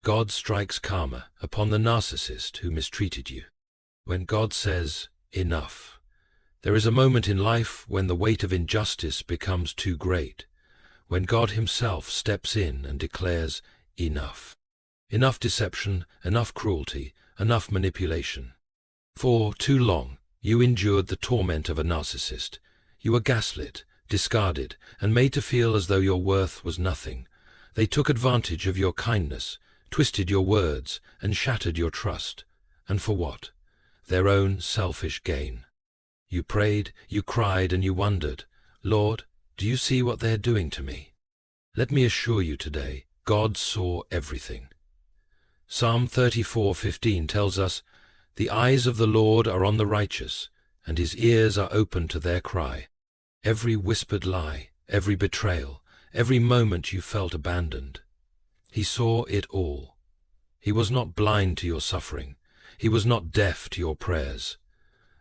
God strikes karma upon the narcissist who mistreated you. When God says, enough, there is a moment in life when the weight of injustice becomes too great, when God himself steps in and declares, enough. Enough deception, enough cruelty, enough manipulation. For too long, you endured the torment of a narcissist. You were gaslit, discarded, and made to feel as though your worth was nothing. They took advantage of your kindness, twisted your words, and shattered your trust. And for what? Their own selfish gain. You prayed, you cried, and you wondered, Lord, do you see what they are doing to me? Let me assure you today, God saw everything. Psalm 34:15 tells us, the eyes of the Lord are on the righteous, and his ears are open to their cry. Every whispered lie, every betrayal, every moment you felt abandoned. He saw it all. He was not blind to your suffering. He was not deaf to your prayers.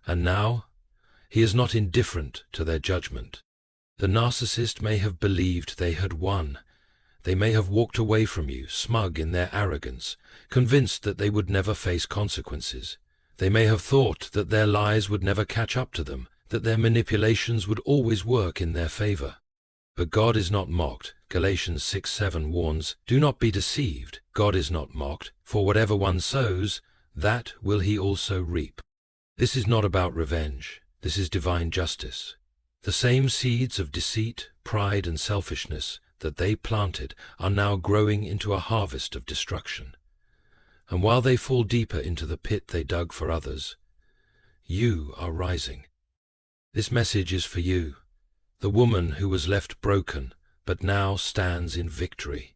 And now, he is not indifferent to their judgment. The narcissist may have believed they had won. They may have walked away from you, smug in their arrogance, convinced that they would never face consequences. They may have thought that their lies would never catch up to them, that their manipulations would always work in their favor. But God is not mocked. Galatians 6:7 warns, do not be deceived. God is not mocked, for whatever one sows, that will he also reap. This is not about revenge. This is divine justice. The same seeds of deceit, pride, and selfishness that they planted are now growing into a harvest of destruction. And while they fall deeper into the pit they dug for others, you are rising. This message is for you, the woman who was left broken, but now stands in victory.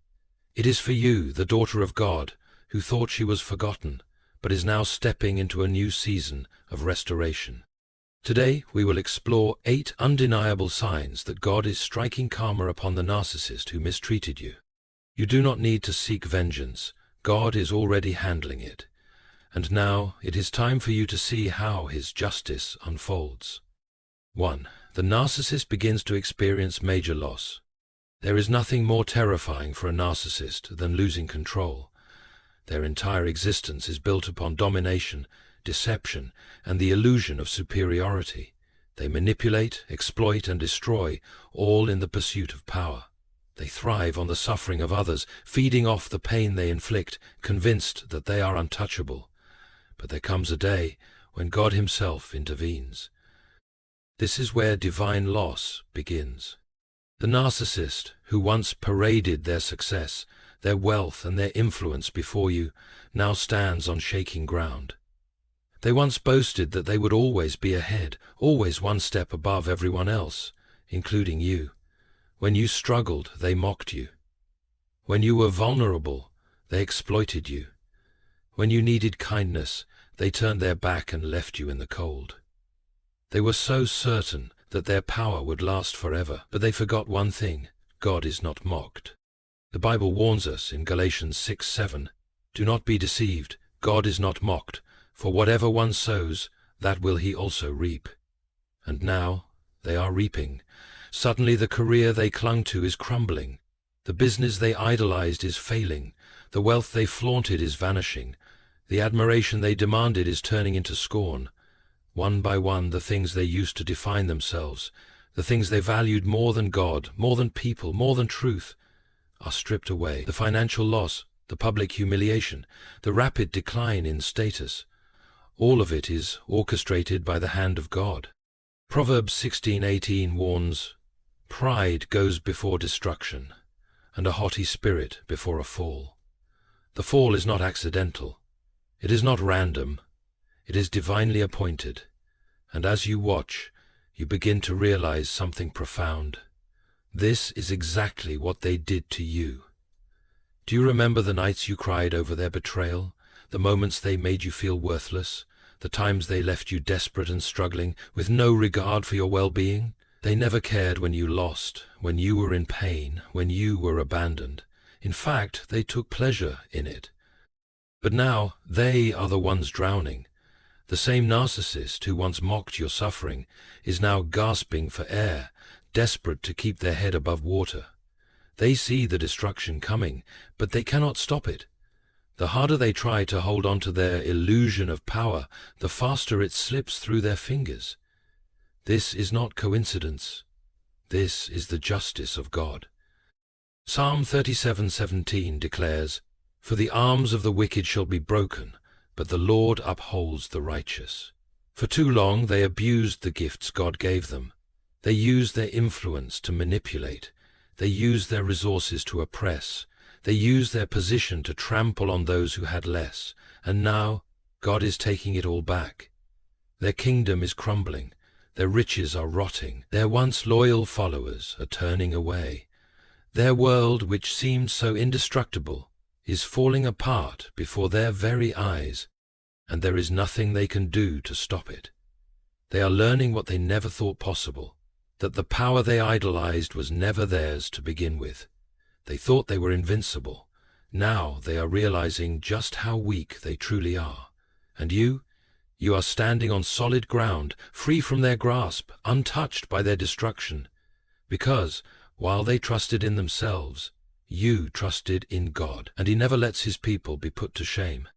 It is for you, the daughter of God, who thought she was forgotten, but is now stepping into a new season of restoration. Today, we will explore 8 undeniable signs that God is striking karma upon the narcissist who mistreated you. You do not need to seek vengeance. God is already handling it. And now, it is time for you to see how his justice unfolds. 1. The narcissist begins to experience major loss. There is nothing more terrifying for a narcissist than losing control. Their entire existence is built upon domination, deception, and the illusion of superiority. They manipulate, exploit, and destroy, all in the pursuit of power. They thrive on the suffering of others, feeding off the pain they inflict, convinced that they are untouchable. But there comes a day when God himself intervenes. This is where divine loss begins. The narcissist, who once paraded their success, their wealth, and their influence before you, now stands on shaking ground. They once boasted that they would always be ahead, always one step above everyone else, including you. When you struggled, they mocked you. When you were vulnerable, they exploited you. When you needed kindness, they turned their back and left you in the cold. They were so certain that their power would last forever, but they forgot one thing: God is not mocked. The Bible warns us in Galatians 6:7, do not be deceived, God is not mocked, for whatever one sows, that will he also reap. And now, they are reaping. Suddenly the career they clung to is crumbling. The business they idolized is failing. The wealth they flaunted is vanishing. The admiration they demanded is turning into scorn. One by one, the things they used to define themselves, the things they valued more than God, more than people, more than truth, are stripped away. The financial loss, the public humiliation, the rapid decline in status, all of it is orchestrated by the hand of God. Proverbs 16:18 warns, pride goes before destruction, and a haughty spirit before a fall. The fall is not accidental. It is not random. It is divinely appointed. And as you watch, you begin to realize something profound. This is exactly what they did to you. Do you remember the nights you cried over their betrayal, the moments they made you feel worthless, the times they left you desperate and struggling, with no regard for your well-being? They never cared when you lost, when you were in pain, when you were abandoned. In fact, they took pleasure in it. But now, they are the ones drowning. The same narcissist who once mocked your suffering is now gasping for air, desperate to keep their head above water. They see the destruction coming, but they cannot stop it. The harder they try to hold on to their illusion of power, the faster it slips through their fingers. This is not coincidence. This is the justice of God. Psalm 37:17 declares, "For the arms of the wicked shall be broken, but the Lord upholds the righteous." For too long they abused the gifts God gave them. They used their influence to manipulate. They used their resources to oppress. They used their position to trample on those who had less. And now, God is taking it all back. Their kingdom is crumbling. Their riches are rotting. Their once loyal followers are turning away. Their world, which seemed so indestructible, is falling apart before their very eyes, and there is nothing they can do to stop it. They are learning what they never thought possible, that the power they idolized was never theirs to begin with. They thought they were invincible. Now they are realizing just how weak they truly are. And you are standing on solid ground, free from their grasp, untouched by their destruction, because, while they trusted in themselves, you trusted in God, and He never lets His people be put to shame.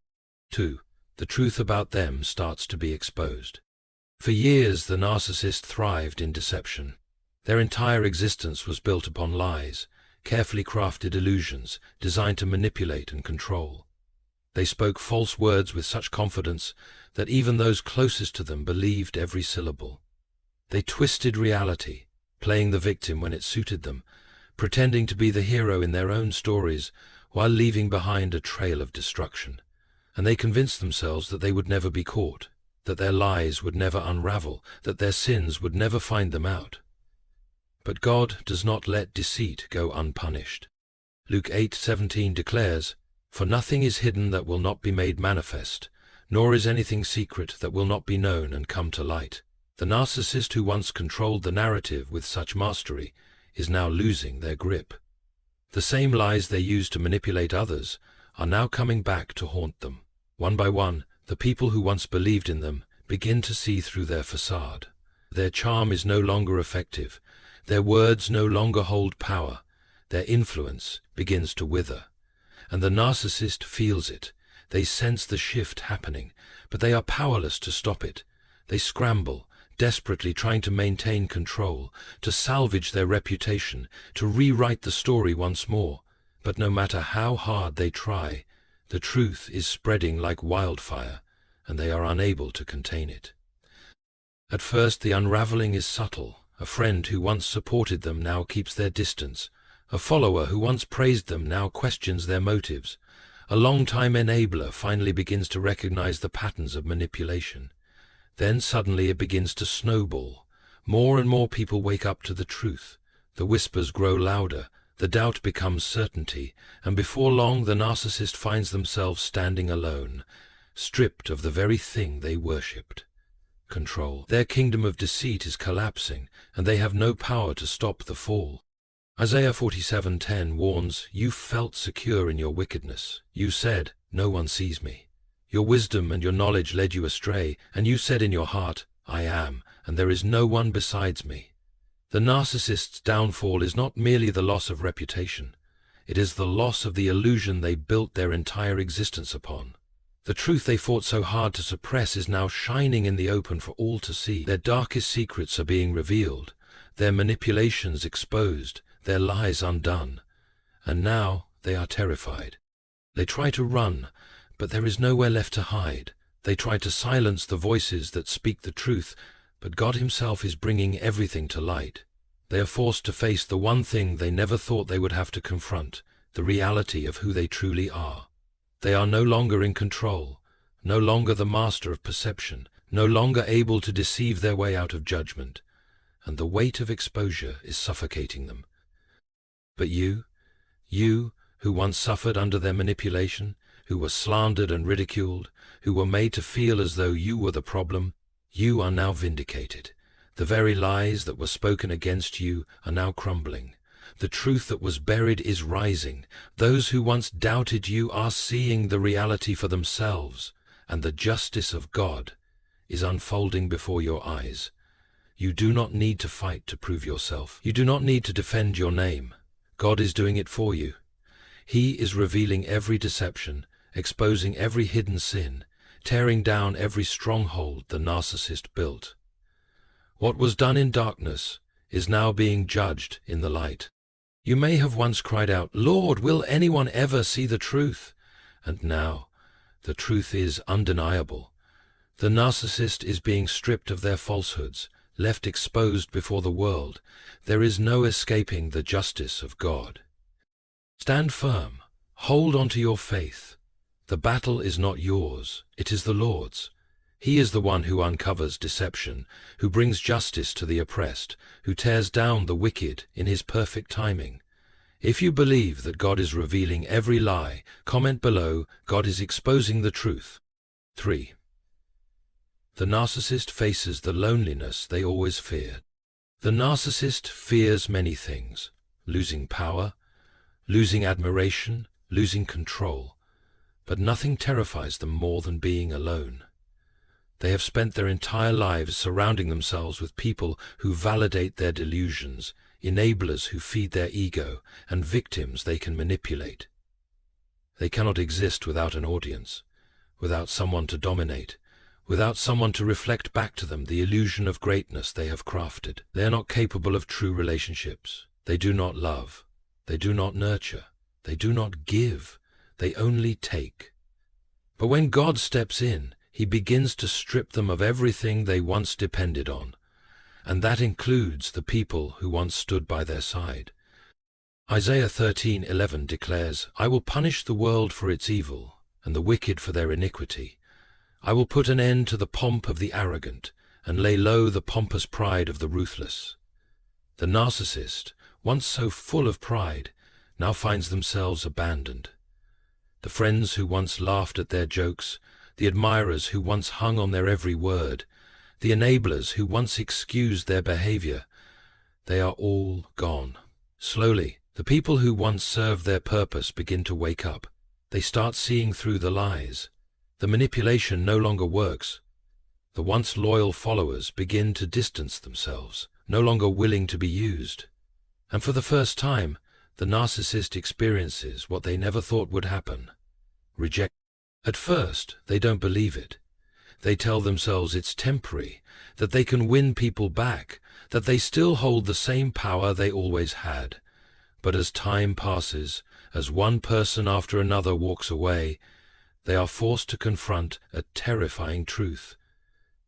2. The truth about them starts to be exposed. For years, the narcissist thrived in deception. Their entire existence was built upon lies, carefully crafted illusions designed to manipulate and control. They spoke false words with such confidence that even those closest to them believed every syllable. They twisted reality, playing the victim when it suited them, pretending to be the hero in their own stories while leaving behind a trail of destruction. And they convinced themselves that they would never be caught, that their lies would never unravel, that their sins would never find them out. But God does not let deceit go unpunished. Luke 8:17 declares, "For nothing is hidden that will not be made manifest, nor is anything secret that will not be known and come to light." The narcissist who once controlled the narrative with such mastery is now losing their grip. The same lies they used to manipulate others are now coming back to haunt them. One by one, the people who once believed in them begin to see through their facade. Their charm is no longer effective. Their words no longer hold power. Their influence begins to wither. And the narcissist feels it. They sense the shift happening, but they are powerless to stop it. They scramble, desperately trying to maintain control, to salvage their reputation, to rewrite the story once more. But no matter how hard they try, the truth is spreading like wildfire, and they are unable to contain it. At first the unraveling is subtle. A friend who once supported them now keeps their distance. A follower who once praised them now questions their motives. A long-time enabler finally begins to recognize the patterns of manipulation. Then suddenly it begins to snowball. More and more people wake up to the truth. The whispers grow louder. The doubt becomes certainty, and before long the narcissist finds themselves standing alone, stripped of the very thing they worshipped: control. Their kingdom of deceit is collapsing, and they have no power to stop the fall. Isaiah 47:10 warns, "You felt secure in your wickedness. You said, 'No one sees me.' Your wisdom and your knowledge led you astray, and you said in your heart, 'I am, and there is no one besides me.'" The narcissist's downfall is not merely the loss of reputation. It is the loss of the illusion they built their entire existence upon. The truth they fought so hard to suppress is now shining in the open for all to see. Their darkest secrets are being revealed, their manipulations exposed, their lies undone. And now they are terrified. They try to run, but there is nowhere left to hide. They try to silence the voices that speak the truth, but God Himself is bringing everything to light. They are forced to face the one thing they never thought they would have to confront, the reality of who they truly are. They are no longer in control, no longer the master of perception, no longer able to deceive their way out of judgment, and the weight of exposure is suffocating them. But you who once suffered under their manipulation, who were slandered and ridiculed, who were made to feel as though you were the problem, you are now vindicated. The very lies that were spoken against you are now crumbling. The truth that was buried is rising. Those who once doubted you are seeing the reality for themselves, and the justice of God is unfolding before your eyes. You do not need to fight to prove yourself. You do not need to defend your name. God is doing it for you. He is revealing every deception, exposing every hidden sin, tearing down every stronghold the narcissist built. What was done in darkness is now being judged in the light. You may have once cried out, "Lord, will anyone ever see the truth?" And now, the truth is undeniable. The narcissist is being stripped of their falsehoods, left exposed before the world. There is no escaping the justice of God. Stand firm. Hold on to your faith. The battle is not yours, it is the Lord's. He is the one who uncovers deception, who brings justice to the oppressed, who tears down the wicked in his perfect timing. If you believe that God is revealing every lie, comment below, God is exposing the truth. 3. The narcissist faces the loneliness they always feared. The narcissist fears many things: losing power, losing admiration, losing control. But nothing terrifies them more than being alone. They have spent their entire lives surrounding themselves with people who validate their delusions, enablers who feed their ego, and victims they can manipulate. They cannot exist without an audience, without someone to dominate, without someone to reflect back to them the illusion of greatness they have crafted. They are not capable of true relationships. They do not love. They do not nurture. They do not give. They only take. But when God steps in, he begins to strip them of everything they once depended on, and that includes the people who once stood by their side. Isaiah 13:11 declares, "I will punish the world for its evil, and the wicked for their iniquity. I will put an end to the pomp of the arrogant, and lay low the pompous pride of the ruthless." The narcissist, once so full of pride, now finds themselves abandoned. The friends who once laughed at their jokes, the admirers who once hung on their every word, the enablers who once excused their behavior, they are all gone. Slowly, the people who once served their purpose begin to wake up. They start seeing through the lies. The manipulation no longer works. The once loyal followers begin to distance themselves, no longer willing to be used. And for the first time, the narcissist experiences what they never thought would happen: rejection. At first, they don't believe it. They tell themselves it's temporary, that they can win people back, that they still hold the same power they always had. But as time passes, as one person after another walks away, they are forced to confront a terrifying truth.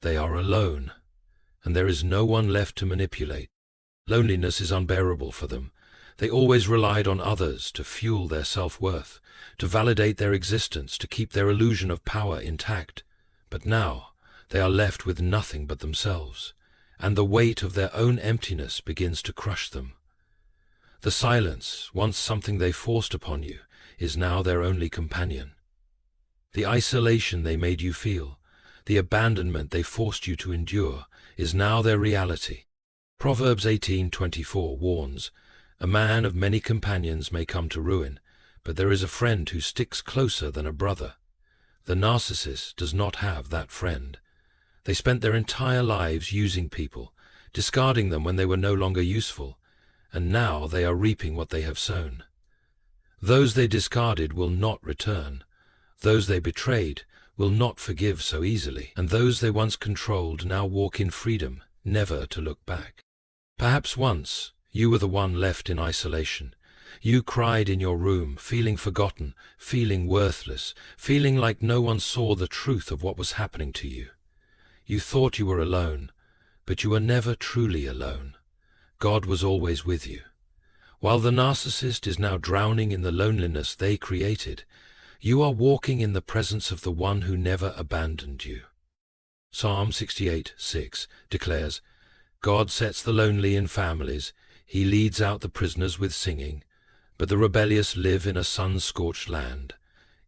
They are alone, and there is no one left to manipulate. Loneliness is unbearable for them. They always relied on others to fuel their self-worth, to validate their existence, to keep their illusion of power intact. But now they are left with nothing but themselves, and the weight of their own emptiness begins to crush them. The silence, once something they forced upon you, is now their only companion. The isolation they made you feel, the abandonment they forced you to endure, is now their reality. Proverbs 18:24 warns, "A man of many companions may come to ruin, but there is a friend who sticks closer than a brother." The narcissist does not have that friend. They spent their entire lives using people, discarding them when they were no longer useful, and now they are reaping what they have sown. Those they discarded will not return. Those they betrayed will not forgive so easily, and those they once controlled now walk in freedom, never to look back. Perhaps once you were the one left in isolation. You cried in your room, feeling forgotten, feeling worthless, feeling like no one saw the truth of what was happening to you. You thought you were alone, but you were never truly alone. God was always with you. While the narcissist is now drowning in the loneliness they created, you are walking in the presence of the one who never abandoned you. Psalm 68:6 declares, "God sets the lonely in families, he leads out the prisoners with singing, but the rebellious live in a sun-scorched land.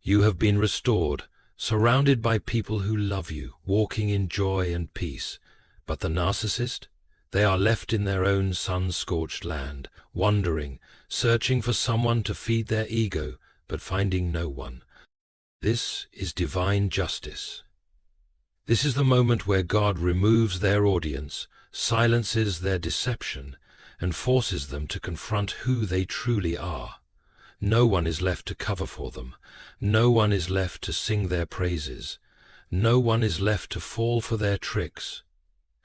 You have been restored, surrounded by people who love you, walking in joy and peace. But the narcissist? They are left in their own sun-scorched land, wandering, searching for someone to feed their ego, but finding no one. This is divine justice. This is the moment where God removes their audience, silences their deception, and forces them to confront who they truly are. No one is left to cover for them. No one is left to sing their praises. No one is left to fall for their tricks.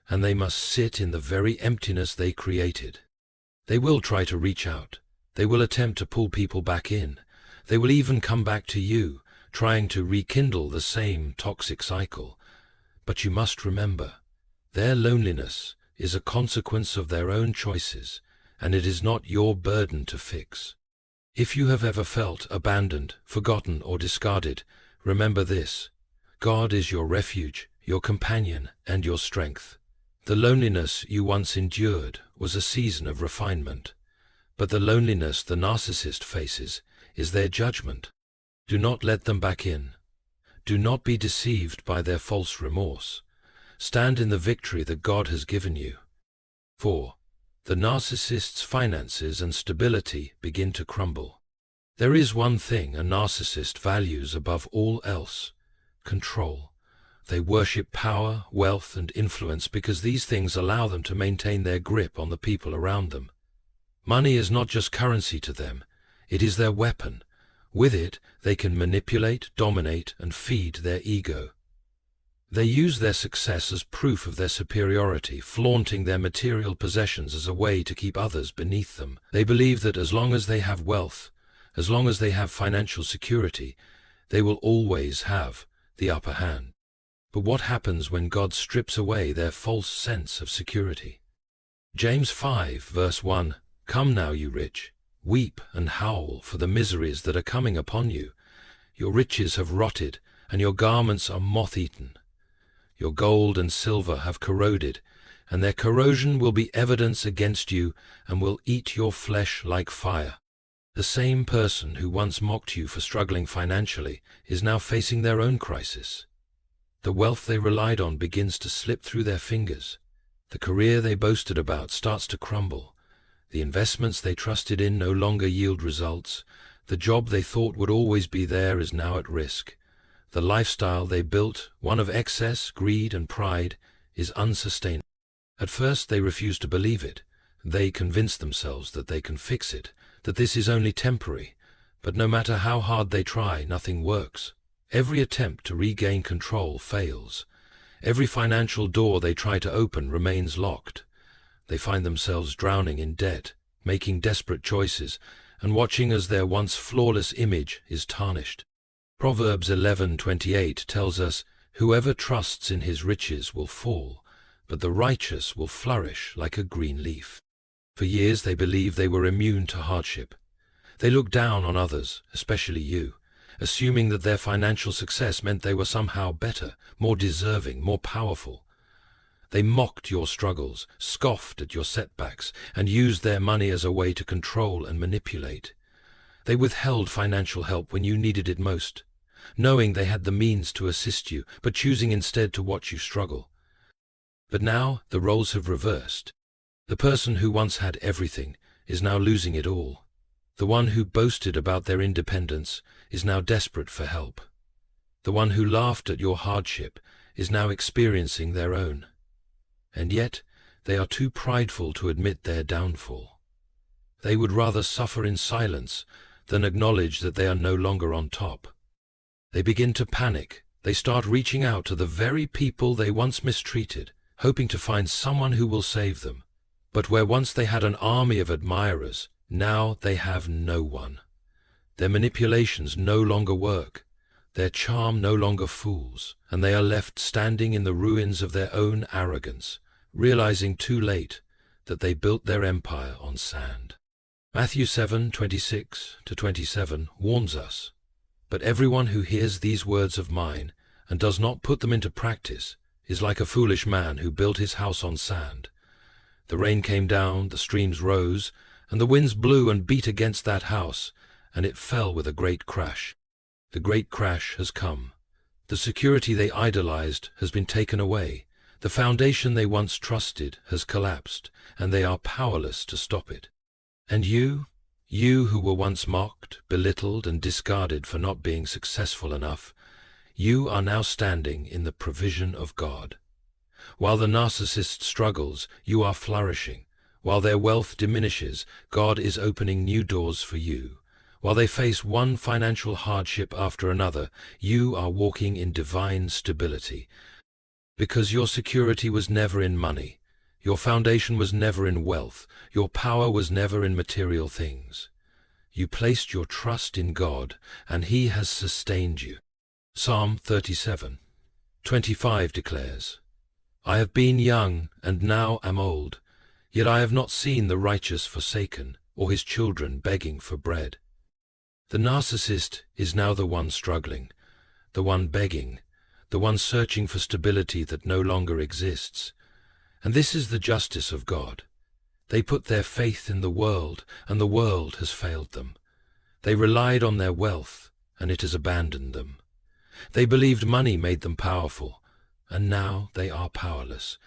And they must sit in the very emptiness they created. They will try to reach out. They will attempt to pull people back in. They will even come back to you, trying to rekindle the same toxic cycle. But you must remember, their loneliness is a consequence of their own choices, and it is not your burden to fix. If you have ever felt abandoned, forgotten, or discarded, remember this: God is your refuge, your companion, and your strength. The loneliness you once endured was a season of refinement, but the loneliness the narcissist faces is their judgment. Do not let them back in. Do not be deceived by their false remorse. Stand in the victory that God has given you. 4. The narcissist's finances and stability begin to crumble. There is one thing a narcissist values above all else: control. They worship power, wealth, and influence because these things allow them to maintain their grip on the people around them. Money is not just currency to them, it is their weapon. With it, they can manipulate, dominate, and feed their ego. They use their success as proof of their superiority, flaunting their material possessions as a way to keep others beneath them. They believe that as long as they have wealth, as long as they have financial security, they will always have the upper hand. But what happens when God strips away their false sense of security? James 5, verse 1, "Come now, you rich, weep and howl for the miseries that are coming upon you. Your riches have rotted, and your garments are moth-eaten. Your gold and silver have corroded, and their corrosion will be evidence against you and will eat your flesh like fire." The same person who once mocked you for struggling financially is now facing their own crisis. The wealth they relied on begins to slip through their fingers. The career they boasted about starts to crumble. The investments they trusted in no longer yield results. The job they thought would always be there is now at risk. The lifestyle they built, one of excess, greed, and pride, is unsustainable. At first they refuse to believe it. They convince themselves that they can fix it, that this is only temporary. But no matter how hard they try, nothing works. Every attempt to regain control fails. Every financial door they try to open remains locked. They find themselves drowning in debt, making desperate choices, and watching as their once flawless image is tarnished. Proverbs 11:28 tells us, "Whoever trusts in his riches will fall, but the righteous will flourish like a green leaf." For years they believed they were immune to hardship. They looked down on others, especially you, assuming that their financial success meant they were somehow better, more deserving, more powerful. They mocked your struggles, scoffed at your setbacks, and used their money as a way to control and manipulate. They withheld financial help when you needed it most, knowing they had the means to assist you, but choosing instead to watch you struggle. But now the roles have reversed. The person who once had everything is now losing it all. The one who boasted about their independence is now desperate for help. The one who laughed at your hardship is now experiencing their own. And yet, they are too prideful to admit their downfall. They would rather suffer in silence than acknowledge that they are no longer on top. They begin to panic. They start reaching out to the very people they once mistreated, hoping to find someone who will save them. But where once they had an army of admirers, now they have no one. Their manipulations no longer work. Their charm no longer fools, and they are left standing in the ruins of their own arrogance, realizing too late that they built their empire on sand. Matthew 7:26-27 warns us, "But everyone who hears these words of mine and does not put them into practice is like a foolish man who built his house on sand. The rain came down, the streams rose, and the winds blew and beat against that house, and it fell with a great crash." The great crash has come. The security they idolized has been taken away. The foundation they once trusted has collapsed, and they are powerless to stop it. And you who were once mocked, belittled, and discarded for not being successful enough, you are now standing in the provision of God. While the narcissist struggles, you are flourishing. While their wealth diminishes, God is opening new doors for you. While they face one financial hardship after another, you are walking in divine stability. Because your security was never in money, your foundation was never in wealth, your power was never in material things. You placed your trust in God, and He has sustained you. Psalm 37:25 declares, I have been young and now am old, yet I have not seen the righteous forsaken, or his children begging for bread. The narcissist is now the one struggling, the one begging, the one searching for stability that no longer exists. And this is the justice of God. They put their faith in the world, and the world has failed them. They relied on their wealth, and it has abandoned them. They believed money made them powerful, and now they are powerless.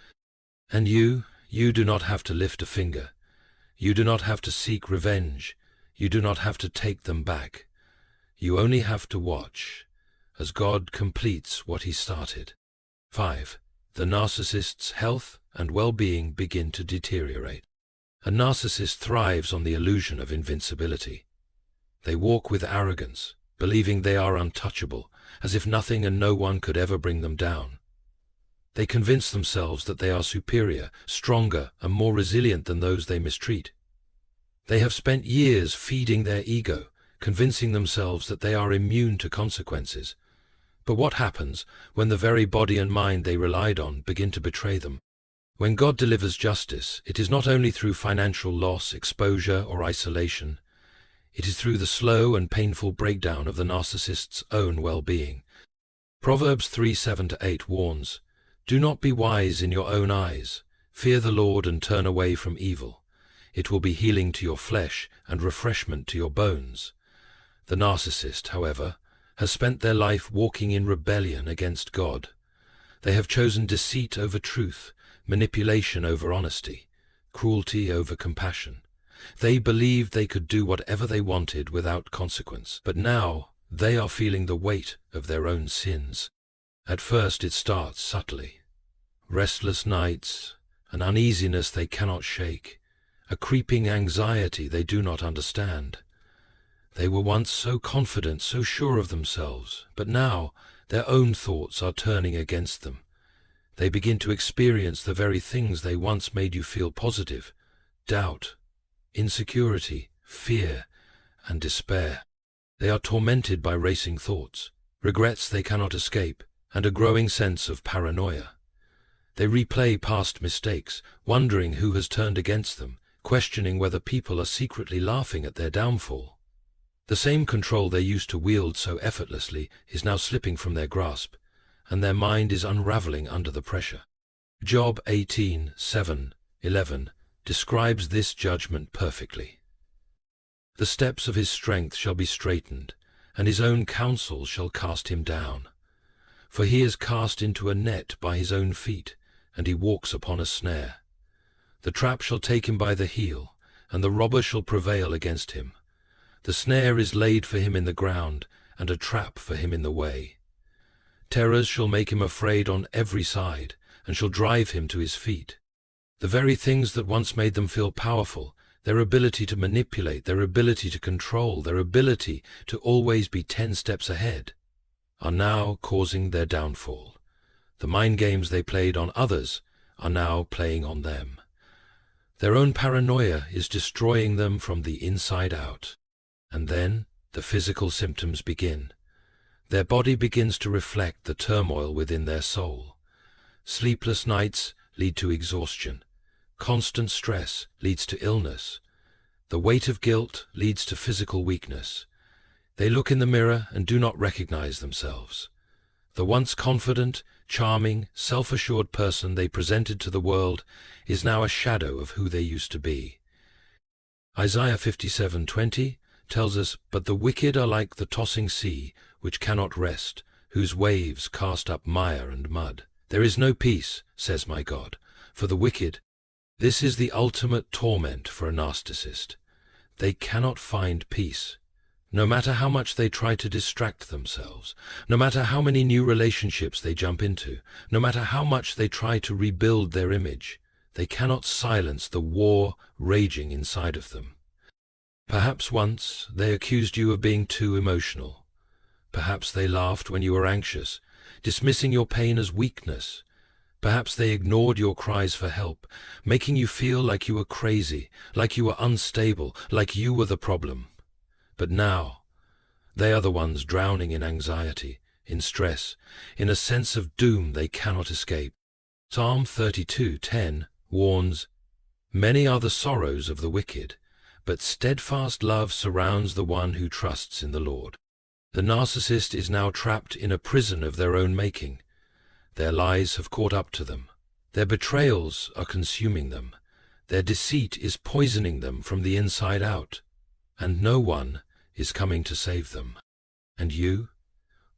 And you do not have to lift a finger. You do not have to seek revenge. You do not have to take them back. You only have to watch as God completes what He started. 5. The narcissist's health and well-being begin to deteriorate. A narcissist thrives on the illusion of invincibility. They walk with arrogance, believing they are untouchable, as if nothing and no one could ever bring them down. They convince themselves that they are superior, stronger, and more resilient than those they mistreat. They have spent years feeding their ego, convincing themselves that they are immune to consequences. But what happens when the very body and mind they relied on begin to betray them? When God delivers justice, it is not only through financial loss, exposure, or isolation. It is through the slow and painful breakdown of the narcissist's own well-being. Proverbs 3:7-8 warns, Do not be wise in your own eyes. Fear the Lord and turn away from evil. It will be healing to your flesh and refreshment to your bones. The narcissist, however, has spent their life walking in rebellion against God. They have chosen deceit over truth, manipulation over honesty, cruelty over compassion. They believed they could do whatever they wanted without consequence, but now they are feeling the weight of their own sins. At first it starts subtly. Restless nights, an uneasiness they cannot shake, a creeping anxiety they do not understand. They were once so confident, so sure of themselves, but now their own thoughts are turning against them. They begin to experience the very things they once made you feel positive: doubt, insecurity, fear, and despair. They are tormented by racing thoughts, regrets they cannot escape, and a growing sense of paranoia. They replay past mistakes, wondering who has turned against them, questioning whether people are secretly laughing at their downfall. The same control they used to wield so effortlessly is now slipping from their grasp, and their mind is unraveling under the pressure. Job 18:7-11 describes this judgment perfectly. The steps of his strength shall be straightened, and his own counsel shall cast him down. For he is cast into a net by his own feet, and he walks upon a snare. The trap shall take him by the heel, and the robber shall prevail against him. The snare is laid for him in the ground, and a trap for him in the way. Terrors shall make him afraid on every side, and shall drive him to his feet. The very things that once made them feel powerful, their ability to manipulate, their ability to control, their ability to always be 10 steps ahead, are now causing their downfall. The mind games they played on others are now playing on them. Their own paranoia is destroying them from the inside out. And then the physical symptoms begin. Their body begins to reflect the turmoil within their soul. Sleepless nights lead to exhaustion. Constant stress leads to illness. The weight of guilt leads to physical weakness. They look in the mirror and do not recognize themselves. The once confident, charming, self-assured person they presented to the world is now a shadow of who they used to be. Isaiah 57:20 tells us, But the wicked are like the tossing sea, which cannot rest, whose waves cast up mire and mud. There is no peace, says my God, for the wicked. This is the ultimate torment for a narcissist. They cannot find peace. No matter how much they try to distract themselves, no matter how many new relationships they jump into, no matter how much they try to rebuild their image, they cannot silence the war raging inside of them. Perhaps once they accused you of being too emotional. Perhaps they laughed when you were anxious, dismissing your pain as weakness. Perhaps they ignored your cries for help, making you feel like you were crazy, like you were unstable, like you were the problem. But now, they are the ones drowning in anxiety, in stress, in a sense of doom they cannot escape. Psalm 32:10 warns, "Many are the sorrows of the wicked, but steadfast love surrounds the one who trusts in the Lord." The narcissist is now trapped in a prison of their own making. Their lies have caught up to them. Their betrayals are consuming them. Their deceit is poisoning them from the inside out. And no one is coming to save them. And you?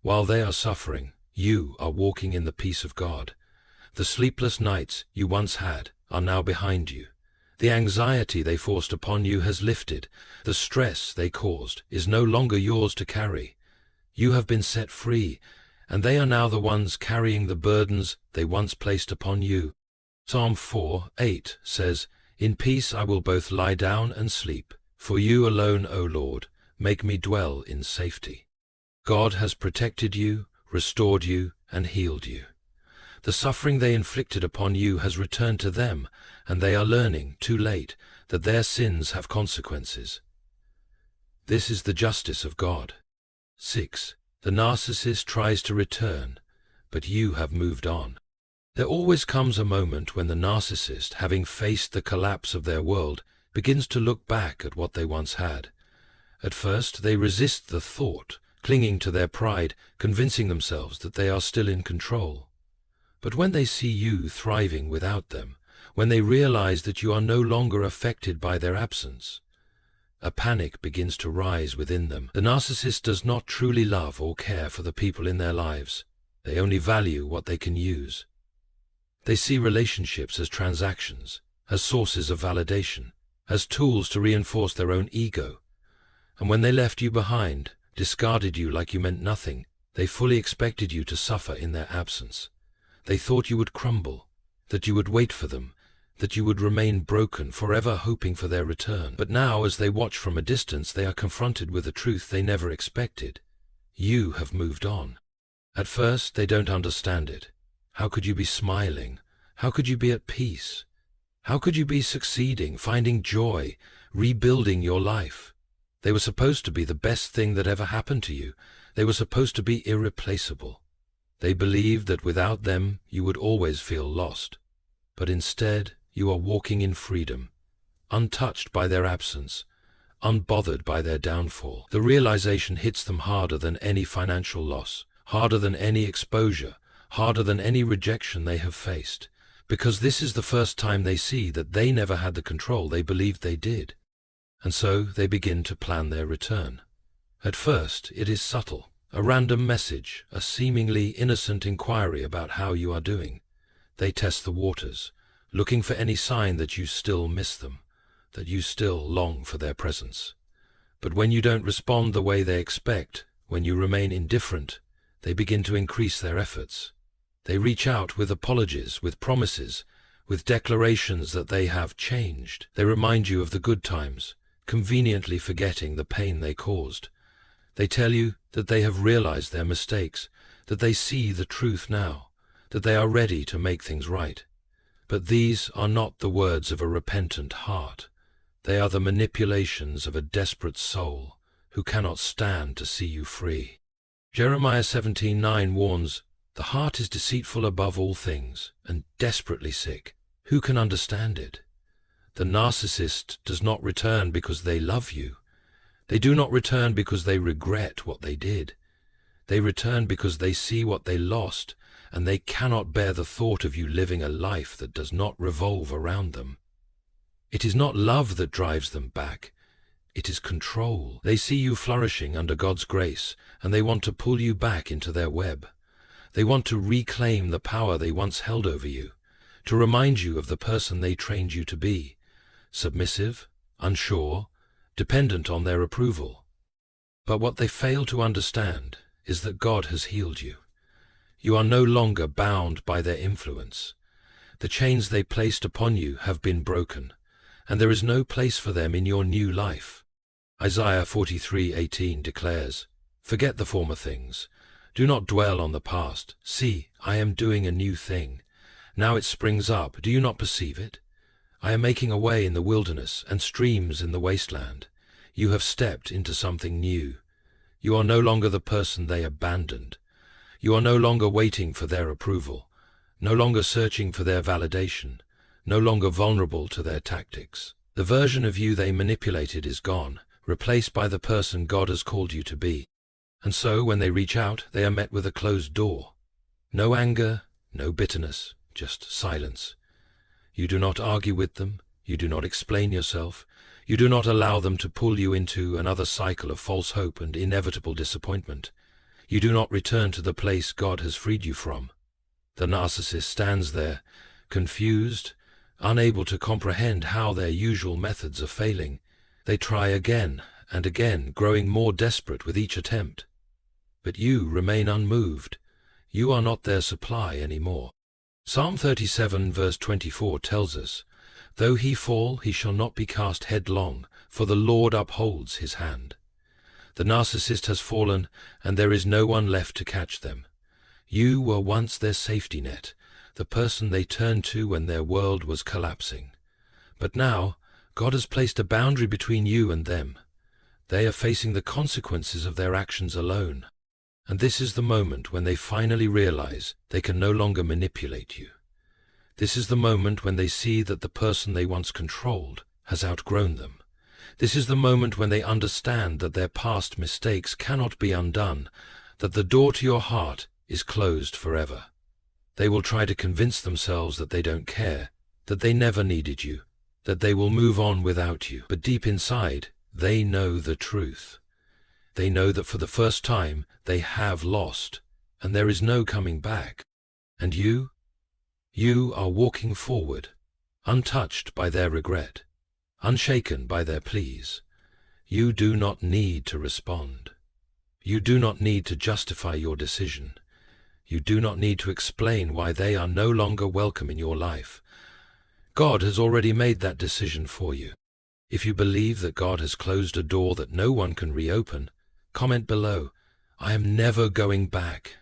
While they are suffering, you are walking in the peace of God. The sleepless nights you once had are now behind you. The anxiety they forced upon you has lifted. The stress they caused is no longer yours to carry. You have been set free, and they are now the ones carrying the burdens they once placed upon you. Psalm 4:8 says, "In peace I will both lie down and sleep. For you alone, O Lord, make me dwell in safety." God has protected you, restored you, and healed you. The suffering they inflicted upon you has returned to them, and they are learning, too late, that their sins have consequences. This is the justice of God. 6. The narcissist tries to return, but you have moved on. There always comes a moment when the narcissist, having faced the collapse of their world, begins to look back at what they once had. At first, they resist the thought, clinging to their pride, convincing themselves that they are still in control. But when they see you thriving without them, when they realize that you are no longer affected by their absence, a panic begins to rise within them. The narcissist does not truly love or care for the people in their lives. They only value what they can use. They see relationships as transactions, as sources of validation, as tools to reinforce their own ego. And when they left you behind, discarded you like you meant nothing, they fully expected you to suffer in their absence. They thought you would crumble, that you would wait for them, that you would remain broken, forever hoping for their return. But now, as they watch from a distance, they are confronted with a truth they never expected. You have moved on. At first, they don't understand it. How could you be smiling? How could you be at peace? How could you be succeeding, finding joy, rebuilding your life? They were supposed to be the best thing that ever happened to you. They were supposed to be irreplaceable. They believed that without them, you would always feel lost. But instead, you are walking in freedom, untouched by their absence, unbothered by their downfall. The realization hits them harder than any financial loss, harder than any exposure, harder than any rejection they have faced, because this is the first time they see that they never had the control they believed they did. And so they begin to plan their return. At first, it is subtle, a random message, a seemingly innocent inquiry about how you are doing. They test the waters, looking for any sign that you still miss them, that you still long for their presence. But when you don't respond the way they expect, when you remain indifferent, they begin to increase their efforts. They reach out with apologies, with promises, with declarations that they have changed. They remind you of the good times, conveniently forgetting the pain they caused. They tell you that they have realized their mistakes, that they see the truth now, that they are ready to make things right. But these are not the words of a repentant heart. They are the manipulations of a desperate soul who cannot stand to see you free. Jeremiah 17:9 warns, "The heart is deceitful above all things and desperately sick. Who can understand it?" The narcissist does not return because they love you. They do not return because they regret what they did. They return because they see what they lost, and they cannot bear the thought of you living a life that does not revolve around them. It is not love that drives them back. It is control. They see you flourishing under God's grace, and they want to pull you back into their web. They want to reclaim the power they once held over you, to remind you of the person they trained you to be, submissive, unsure, dependent on their approval. But what they fail to understand is that God has healed you. You are no longer bound by their influence. The chains they placed upon you have been broken, and there is no place for them in your new life. Isaiah 43:18 declares, "Forget the former things. Do not dwell on the past. See, I am doing a new thing. Now it springs up. Do you not perceive it? I am making a way in the wilderness and streams in the wasteland. You have stepped into something new. You are no longer the person they abandoned. You are no longer waiting for their approval, no longer searching for their validation, no longer vulnerable to their tactics. The version of you they manipulated is gone, replaced by the person God has called you to be. And so, when they reach out, they are met with a closed door. No anger, no bitterness, just silence. You do not argue with them. You do not explain yourself. You do not allow them to pull you into another cycle of false hope and inevitable disappointment. You do not return to the place God has freed you from. The narcissist stands there, confused, unable to comprehend how their usual methods are failing. They try again and again, growing more desperate with each attempt. But you remain unmoved. You are not their supply anymore. Psalm 37 verse 24 tells us, "Though he fall, he shall not be cast headlong, for the Lord upholds his hand." The narcissist has fallen, and there is no one left to catch them. You were once their safety net, the person they turned to when their world was collapsing. But now, God has placed a boundary between you and them. They are facing the consequences of their actions alone. And this is the moment when they finally realize they can no longer manipulate you. This is the moment when they see that the person they once controlled has outgrown them. This is the moment when they understand that their past mistakes cannot be undone, that the door to your heart is closed forever. They will try to convince themselves that they don't care, that they never needed you, that they will move on without you. But deep inside, they know the truth. They know that for the first time they have lost, and there is no coming back. And you are walking forward, untouched by their regret, unshaken by their pleas. You do not need to respond. You do not need to justify your decision. You do not need to explain why they are no longer welcome in your life. God has already made that decision for you. If you believe that God has closed a door that no one can reopen, comment below, "I am never going back."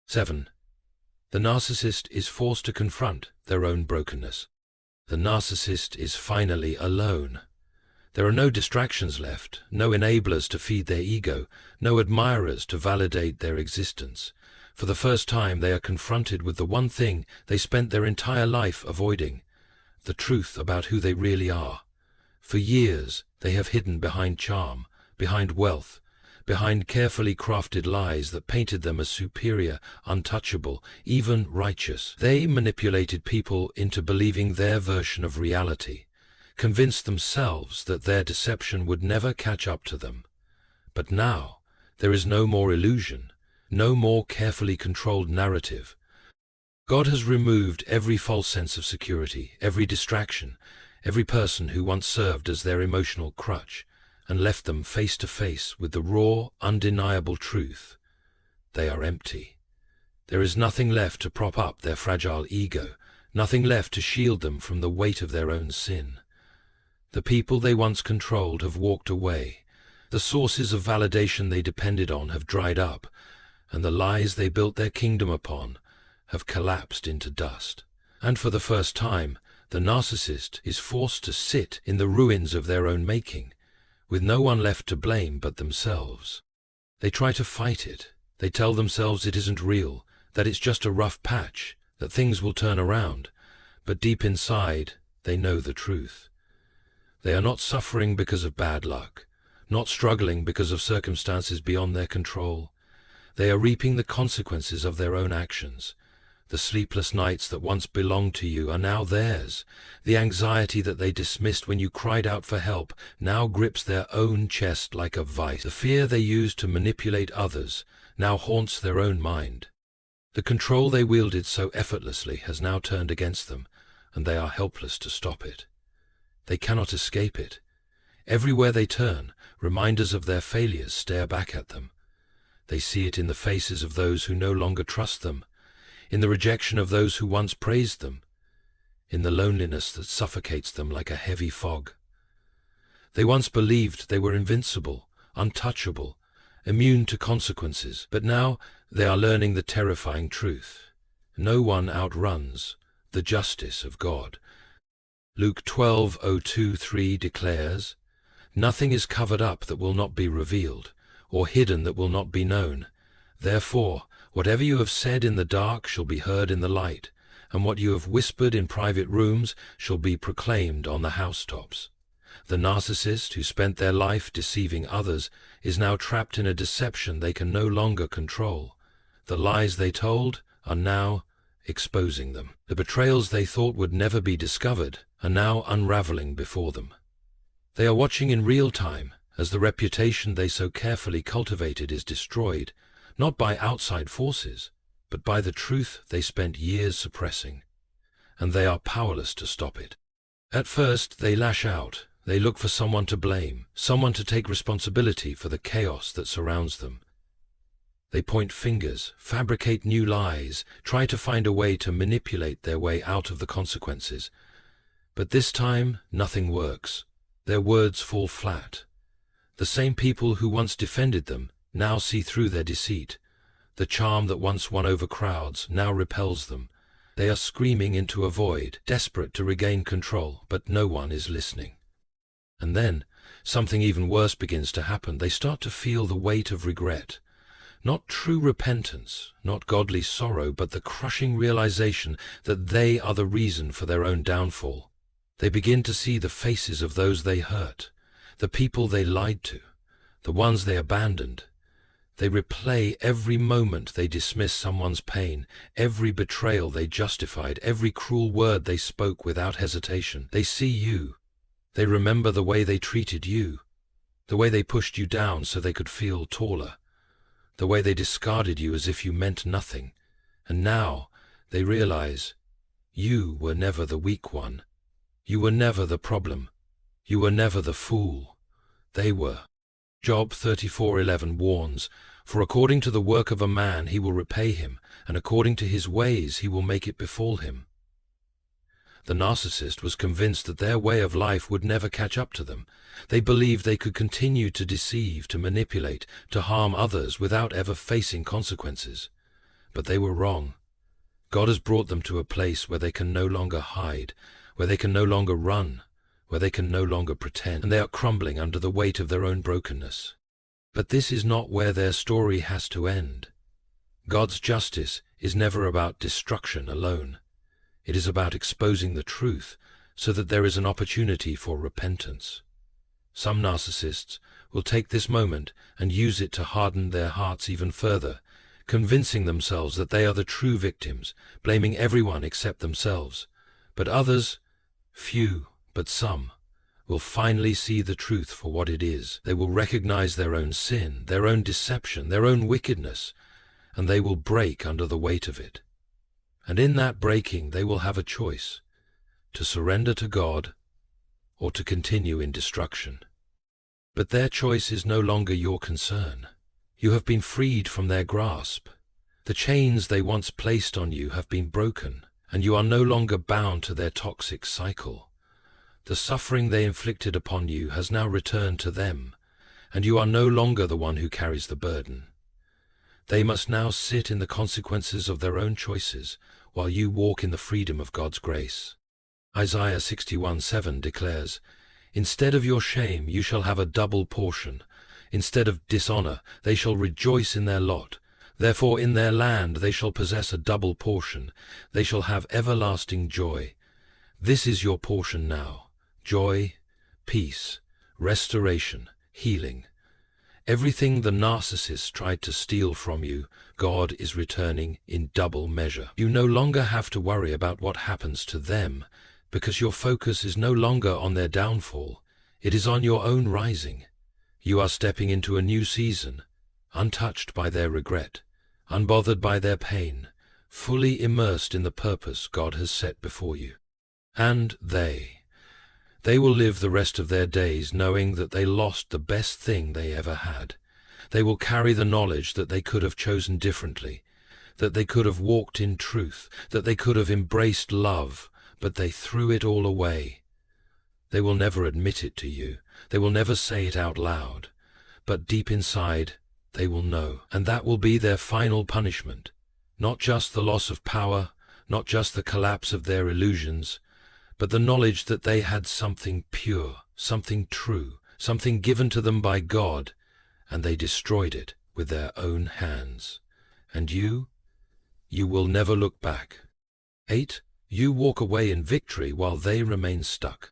7. The narcissist is forced to confront their own brokenness. The narcissist is finally alone. There are no distractions left, no enablers to feed their ego, no admirers to validate their existence. For the first time, they are confronted with the one thing they spent their entire life avoiding, the truth about who they really are. For years, they have hidden behind charm, behind wealth, behind carefully crafted lies that painted them as superior, untouchable, even righteous. They manipulated people into believing their version of reality, convinced themselves that their deception would never catch up to them. But now, there is no more illusion, no more carefully controlled narrative. God has removed every false sense of security, every distraction, every person who once served as their emotional crutch, and left them face to face with the raw, undeniable truth. They are empty. There is nothing left to prop up their fragile ego, nothing left to shield them from the weight of their own sin. The people they once controlled have walked away. The sources of validation they depended on have dried up, and the lies they built their kingdom upon have collapsed into dust. And for the first time, the narcissist is forced to sit in the ruins of their own making, with no one left to blame but themselves. They try to fight it. They tell themselves it isn't real, that it's just a rough patch, that things will turn around. But deep inside, they know the truth. They are not suffering because of bad luck, not struggling because of circumstances beyond their control. They are reaping the consequences of their own actions. The sleepless nights that once belonged to you are now theirs. The anxiety that they dismissed when you cried out for help now grips their own chest like a vice. The fear they used to manipulate others now haunts their own mind. The control they wielded so effortlessly has now turned against them, and they are helpless to stop it. They cannot escape it. Everywhere they turn, reminders of their failures stare back at them. They see it in the faces of those who no longer trust them, in the rejection of those who once praised them, in the loneliness that suffocates them like a heavy fog. They once believed they were invincible, untouchable, immune to consequences, but now they are learning the terrifying truth. No one outruns the justice of God. Luke 12:2-3 declares, "Nothing is covered up that will not be revealed, or hidden that will not be known. Therefore, whatever you have said in the dark shall be heard in the light, and what you have whispered in private rooms shall be proclaimed on the housetops." The narcissist who spent their life deceiving others is now trapped in a deception they can no longer control. The lies they told are now exposing them. The betrayals they thought would never be discovered are now unraveling before them. They are watching in real time as the reputation they so carefully cultivated is destroyed, not by outside forces, but by the truth they spent years suppressing, and they are powerless to stop it. At first, they lash out. They look for someone to blame, someone to take responsibility for the chaos that surrounds them. They point fingers, fabricate new lies, try to find a way to manipulate their way out of the consequences. But this time, nothing works. Their words fall flat. The same people who once defended them now see through their deceit. The charm that once won over crowds now repels them. They are screaming into a void, desperate to regain control, but no one is listening. And then, something even worse begins to happen. They start to feel the weight of regret. Not true repentance, not godly sorrow, but the crushing realization that they are the reason for their own downfall. They begin to see the faces of those they hurt, the people they lied to, the ones they abandoned. They replay every moment they dismissed someone's pain, every betrayal they justified, every cruel word they spoke without hesitation. They see you. They remember the way they treated you, the way they pushed you down so they could feel taller, the way they discarded you as if you meant nothing. And now they realize you were never the weak one. You were never the problem. You were never the fool. They were. Job 34:11 warns, "For according to the work of a man he will repay him, and according to his ways he will make it befall him." The narcissist was convinced that their way of life would never catch up to them. They believed they could continue to deceive, to manipulate, to harm others without ever facing consequences. But they were wrong. God has brought them to a place where they can no longer hide, where they can no longer run, where they can no longer pretend, and they are crumbling under the weight of their own brokenness. But this is not where their story has to end. God's justice is never about destruction alone. It is about exposing the truth so that there is an opportunity for repentance. Some narcissists will take this moment and use it to harden their hearts even further, convincing themselves that they are the true victims, blaming everyone except themselves. But others, few, but some, will finally see the truth for what it is. They will recognize their own sin, their own deception, their own wickedness, and they will break under the weight of it. And in that breaking, they will have a choice: to surrender to God or to continue in destruction. But their choice is no longer your concern. You have been freed from their grasp. The chains they once placed on you have been broken, and you are no longer bound to their toxic cycle. The suffering they inflicted upon you has now returned to them, and you are no longer the one who carries the burden. They must now sit in the consequences of their own choices, while you walk in the freedom of God's grace. Isaiah 61:7 declares, "Instead of your shame you shall have a double portion. Instead of dishonor they shall rejoice in their lot. Therefore in their land they shall possess a double portion. They shall have everlasting joy. This is your portion now: joy, peace, restoration, healing." Everything the narcissist tried to steal from you, God is returning in double measure. You no longer have to worry about what happens to them, because your focus is no longer on their downfall. It is on your own rising. You are stepping into a new season, untouched by their regret, unbothered by their pain, fully immersed in the purpose God has set before you. And they will live the rest of their days knowing that they lost the best thing they ever had. They will carry the knowledge that they could have chosen differently, that they could have walked in truth, that they could have embraced love, but they threw it all away. They will never admit it to you. They will never say it out loud. But deep inside, they will know. And that will be their final punishment. Not just the loss of power, not just the collapse of their illusions, but the knowledge that they had something pure, something true, something given to them by God, and they destroyed it with their own hands. And you will never look back. 8. You walk away in victory while they remain stuck.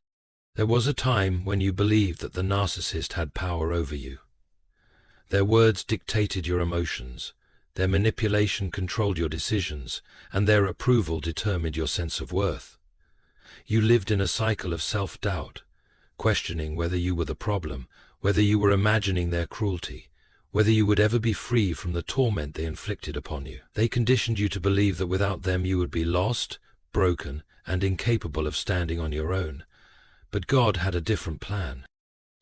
There was a time when you believed that the narcissist had power over you. Their words dictated your emotions, their manipulation controlled your decisions, and their approval determined your sense of worth. You lived in a cycle of self-doubt, questioning whether you were the problem, whether you were imagining their cruelty, whether you would ever be free from the torment they inflicted upon you. They conditioned you to believe that without them you would be lost, broken, and incapable of standing on your own. But God had a different plan.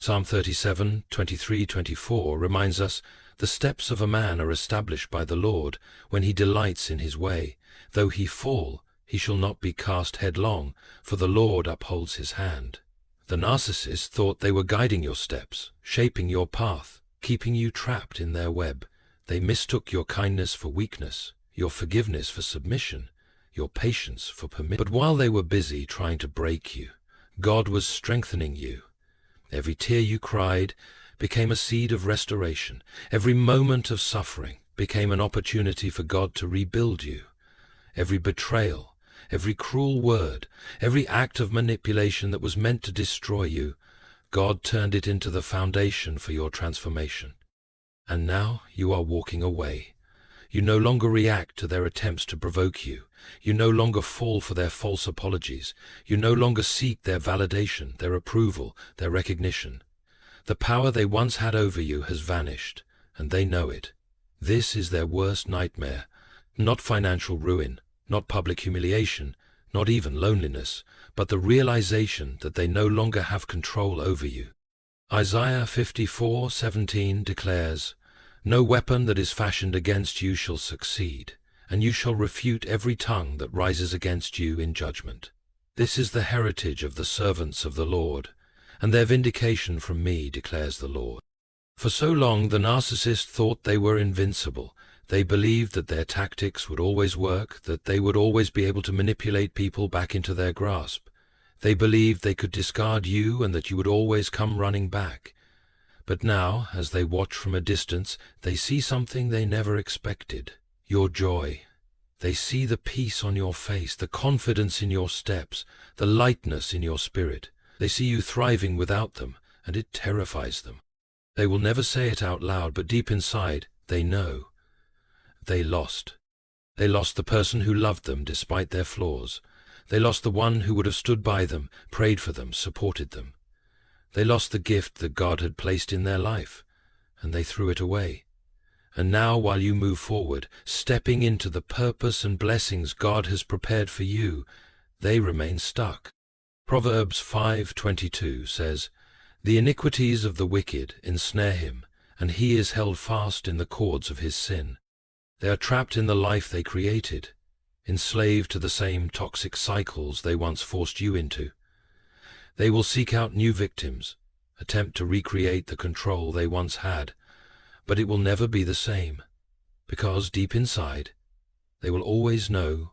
Psalm 37, 23, 24 reminds us, "The steps of a man are established by the Lord when he delights in his way. Though he fall, he shall not be cast headlong, for the Lord upholds his hand." The narcissist thought they were guiding your steps, shaping your path, keeping you trapped in their web. They mistook your kindness for weakness, your forgiveness for submission, your patience for permission. But while they were busy trying to break you, God was strengthening you. Every tear you cried became a seed of restoration. Every moment of suffering became an opportunity for God to rebuild you. Every betrayal, every cruel word, every act of manipulation that was meant to destroy you, God turned it into the foundation for your transformation. And now you are walking away. You no longer react to their attempts to provoke you. You no longer fall for their false apologies. You no longer seek their validation, their approval, their recognition. The power they once had over you has vanished, and they know it. This is their worst nightmare. Not financial ruin, not public humiliation, not even loneliness, but the realization that they no longer have control over you. Isaiah 54:17 declares, "No weapon that is fashioned against you shall succeed, and you shall refute every tongue that rises against you in judgment." This is the heritage of the servants of the Lord, and their vindication from me, declares the Lord. For so long the narcissist thought they were invincible. They believed that their tactics would always work, that they would always be able to manipulate people back into their grasp. They believed they could discard you and that you would always come running back. But now, as they watch from a distance, they see something they never expected: your joy. They see the peace on your face, the confidence in your steps, the lightness in your spirit. They see you thriving without them, and it terrifies them. They will never say it out loud, but deep inside, they know. They lost. They lost the person who loved them despite their flaws. They lost the one who would have stood by them, prayed for them, supported them. They lost the gift that God had placed in their life, and they threw it away. And now, while you move forward, stepping into the purpose and blessings God has prepared for you, they remain stuck. Proverbs 5:22 says, "The iniquities of the wicked ensnare him, and he is held fast in the cords of his sin." They are trapped in the life they created, enslaved to the same toxic cycles they once forced you into. They will seek out new victims, attempt to recreate the control they once had, but it will never be the same, because deep inside, they will always know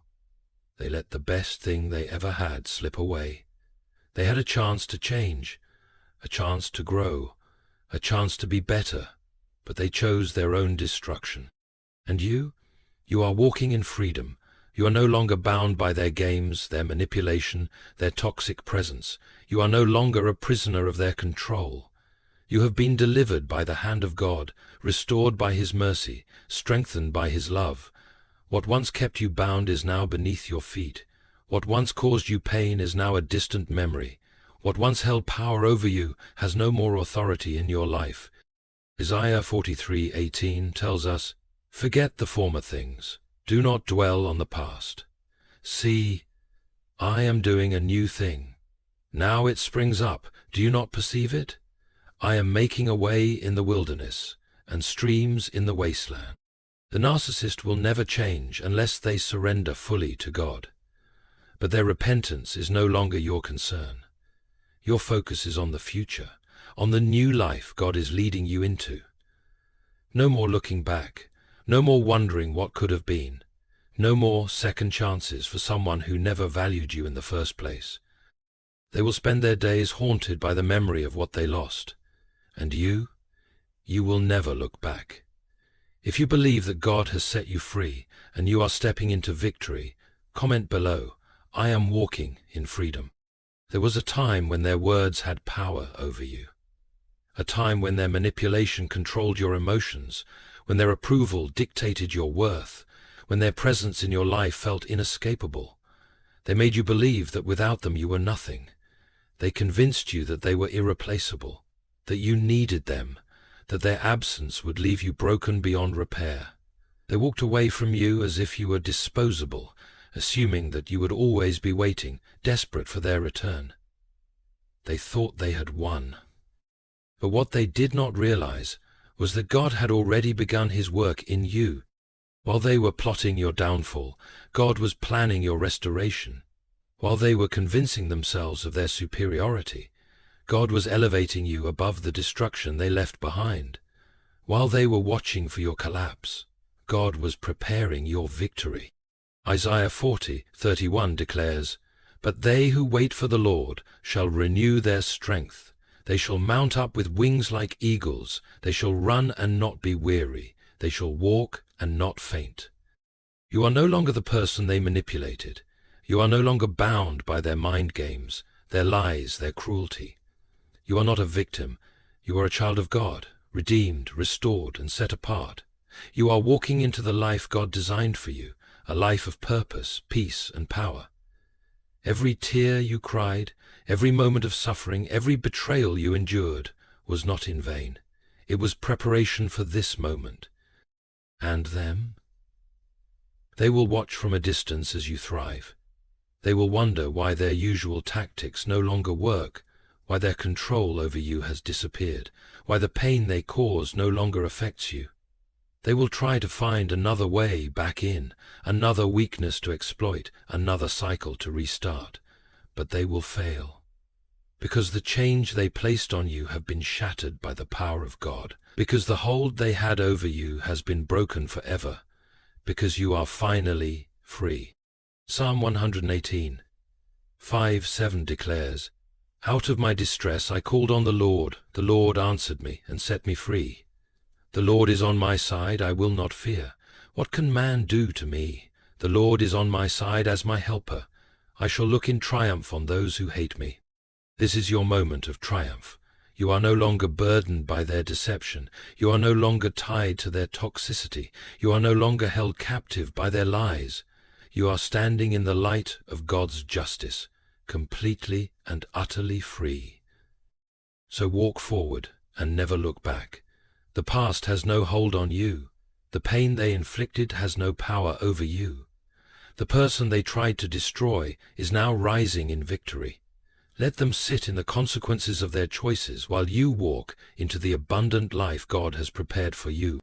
they let the best thing they ever had slip away. They had a chance to change, a chance to grow, a chance to be better, but they chose their own destruction. And you are walking in freedom. You are no longer bound by their games, their manipulation, their toxic presence. You are no longer a prisoner of their control. You have been delivered by the hand of God, restored by His mercy, strengthened by His love. What once kept you bound is now beneath your feet. What once caused you pain is now a distant memory. What once held power over you has no more authority in your life. Isaiah 43:18 tells us, "Forget the former things. Do not dwell on the past. See, I am doing a new thing. Now it springs up. Do you not perceive it? I am making a way in the wilderness and streams in the wasteland." The narcissist will never change unless they surrender fully to God. But their repentance is no longer your concern. Your focus is on the future, on the new life God is leading you into. No more looking back, no more wondering what could have been, no more second chances for someone who never valued you in the first place. They will spend their days haunted by the memory of what they lost. And you will never look back. If you believe that God has set you free and you are stepping into victory, comment below, "I am walking in freedom." There was a time when their words had power over you. A time when their manipulation controlled your emotions, when their approval dictated your worth, when their presence in your life felt inescapable. They made you believe that without them you were nothing. They convinced you that they were irreplaceable, that you needed them, that their absence would leave you broken beyond repair. They walked away from you as if you were disposable, assuming that you would always be waiting, desperate for their return. They thought they had won. But what they did not realize was that God had already begun his work in you. While they were plotting your downfall, God was planning your restoration. While they were convincing themselves of their superiority, God was elevating you above the destruction they left behind. While they were watching for your collapse, God was preparing your victory. Isaiah 40:31 declares, "But they who wait for the Lord shall renew their strength. They shall mount up with wings like eagles. They shall run and not be weary. They shall walk and not faint." You are no longer the person they manipulated. You are no longer bound by their mind games, their lies, their cruelty. You are not a victim. You are a child of God, redeemed, restored, and set apart. You are walking into the life God designed for you, a life of purpose, peace, and power. Every tear you cried, every moment of suffering, every betrayal you endured was not in vain. It was preparation for this moment. And them? They will watch from a distance as you thrive. They will wonder why their usual tactics no longer work, why their control over you has disappeared, why the pain they cause no longer affects you. They will try to find another way back in, another weakness to exploit, another cycle to restart. But they will fail. Because the change they placed on you have been shattered by the power of God. Because the hold they had over you has been broken forever. Because you are finally free. Psalm 118:5-7 declares, "Out of my distress I called on the Lord answered me and set me free. The Lord is on my side, I will not fear. What can man do to me? The Lord is on my side as my helper. I shall look in triumph on those who hate me." This is your moment of triumph. You are no longer burdened by their deception. You are no longer tied to their toxicity. You are no longer held captive by their lies. You are standing in the light of God's justice, completely and utterly free. So walk forward and never look back. The past has no hold on you. The pain they inflicted has no power over you. The person they tried to destroy is now rising in victory. Let them sit in the consequences of their choices while you walk into the abundant life God has prepared for you.